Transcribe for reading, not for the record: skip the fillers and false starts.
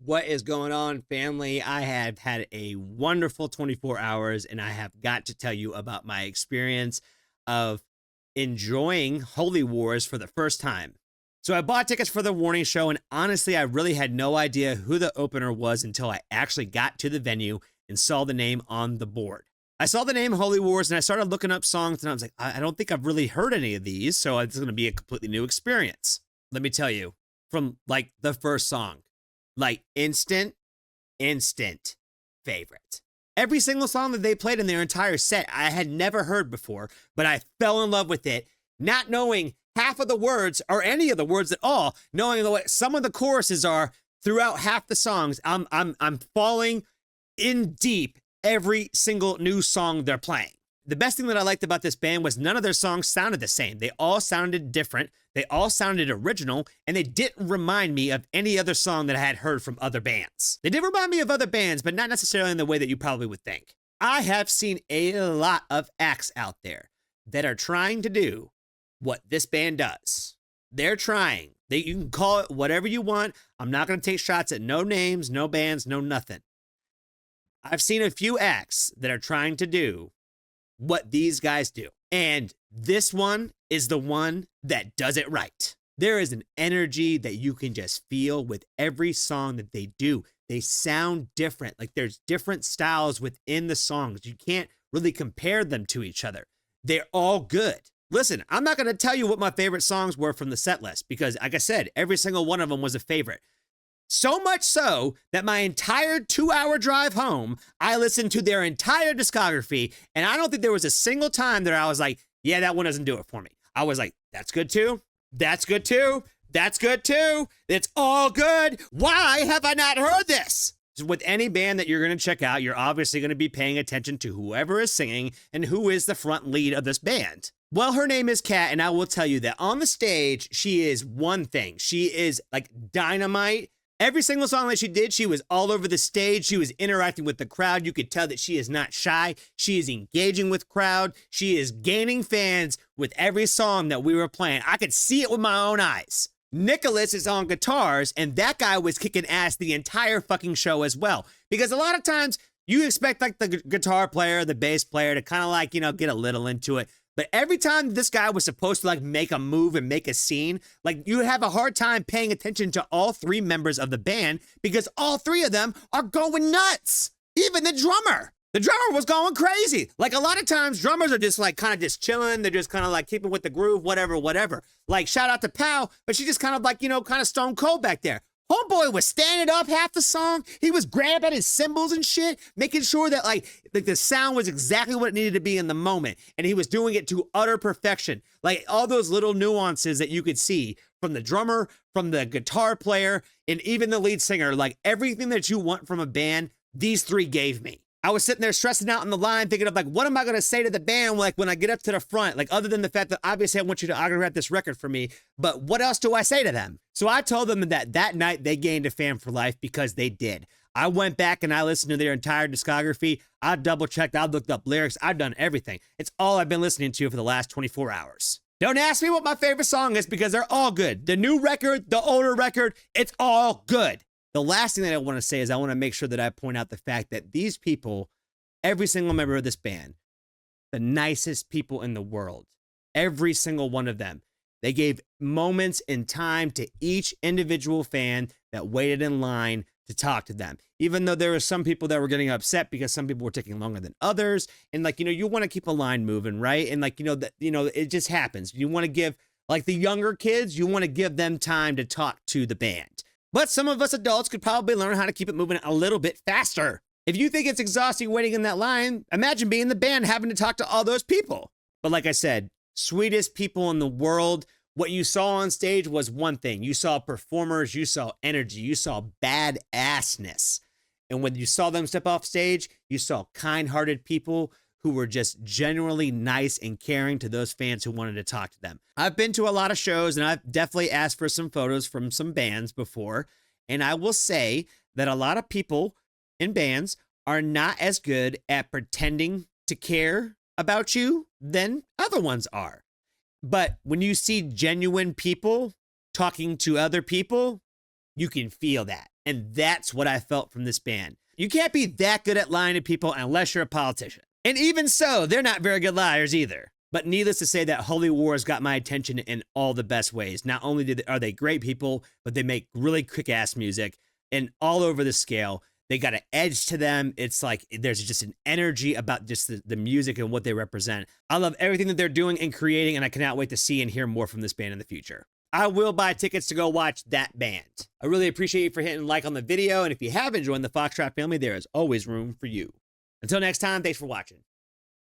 What is going on, family? I have had a wonderful 24 hours, and I have got to tell you about my experience of enjoying Holy Wars for the first time. So, I bought tickets for the Warning Show, and honestly, I really had no idea who the opener was until I actually got to the venue and saw the name on the board. I saw the name Holy Wars, and I started looking up songs, and I was like, I don't think I've really heard any of these, so it's going to be a completely new experience. Let me tell you, from like the first song, like instant favorite. Every single song that they played in their entire set, I had never heard before, but I fell in love with it, not knowing half of the words or any of the words at all, knowing what some of the choruses are throughout half the songs. I'm falling in deep every single new song they're playing. The best thing that I liked about this band was none of their songs sounded the same. They all sounded different. They all sounded original, and they didn't remind me of any other song that I had heard from other bands. They did remind me of other bands, but not necessarily in the way that you probably would think. I have seen a lot of acts out there that are trying to do what this band does. They're trying. You can call it whatever you want. I'm not going to take shots at no names, no bands, no nothing. I've seen a few acts that are trying to do what these guys do. And this one is the one that does it right. There is an energy that you can just feel with every song that they do. They sound different. Like there's different styles within the songs. You can't really compare them to each other. They're all good. Listen, I'm not going to tell you what my favorite songs were from the set list because, like I said, every single one of them was a favorite. So much so that my entire 2-hour drive home, I listened to their entire discography, and I don't think there was a single time that I was like, yeah, that one doesn't do it for me. I was like, that's good too. That's good too. That's good too. It's all good. Why have I not heard this? With any band that you're going to check out, you're obviously going to be paying attention to whoever is singing and who is the front lead of this band. Well, her name is Kat, and I will tell you that on the stage, she is one thing. She is like dynamite. Every single song that she did, she was all over the stage. She was interacting with the crowd. You could tell that she is not shy. She is engaging with crowd. She is gaining fans with every song that we were playing. I could see it with my own eyes. Nicholas is on guitars, and that guy was kicking ass the entire fucking show as well. Because a lot of times, you expect like the guitar player, the bass player to kind of like, get a little into it. But every time this guy was supposed to like make a move and make a scene, like you have a hard time paying attention to all three members of the band because all three of them are going nuts. Even the drummer. The drummer was going crazy. Like a lot of times drummers are just like kind of just chilling. They're just kind of like keeping with the groove, whatever. Like shout out to Pal, but she just kind of like, kind of stone cold back there. Homeboy was standing up half the song. He was grabbing his cymbals and shit, making sure that like the sound was exactly what it needed to be in the moment. And he was doing it to utter perfection. Like all those little nuances that you could see from the drummer, from the guitar player, and even the lead singer, like everything that you want from a band, these three gave me. I was sitting there stressing out on the line, thinking of like, what am I going to say to the band? Like when I get up to the front, like other than the fact that obviously I want you to autograph this record for me, but what else do I say to them? So I told them that night they gained a fan for life because they did. I went back and I listened to their entire discography. I double checked. I looked up lyrics. I've done everything. It's all I've been listening to for the last 24 hours. Don't ask me what my favorite song is because they're all good. The new record, the older record, it's all good. The last thing that I want to say is I want to make sure that I point out the fact that these people, every single member of this band, the nicest people in the world, every single one of them, they gave moments in time to each individual fan that waited in line to talk to them. Even though there were some people that were getting upset because some people were taking longer than others. And like, you want to keep a line moving, right? And like, it just happens. You want to give like the younger kids, you want to give them time to talk to the band. But some of us adults could probably learn how to keep it moving a little bit faster. If you think it's exhausting waiting in that line, imagine being the band having to talk to all those people. But like I said, sweetest people in the world. What you saw on stage was one thing. You saw performers, you saw energy, you saw badassness. And when you saw them step off stage, you saw kind-hearted people who were just genuinely nice and caring to those fans who wanted to talk to them. I've been to a lot of shows and I've definitely asked for some photos from some bands before. And I will say that a lot of people in bands are not as good at pretending to care about you than other ones are. But when you see genuine people talking to other people, you can feel that. And that's what I felt from this band. You can't be that good at lying to people unless you're a politician. And even so, they're not very good liars either. But needless to say that Holy Wars got my attention in all the best ways. Not only are they great people, but they make really kick-ass music and all over the scale. They got an edge to them. It's like there's just an energy about just the music and what they represent. I love everything that they're doing and creating, and I cannot wait to see and hear more from this band in the future. I will buy tickets to go watch that band. I really appreciate you for hitting like on the video, and if you haven't joined the Foxtrot family, there is always room for you. Until next time, thanks for watching.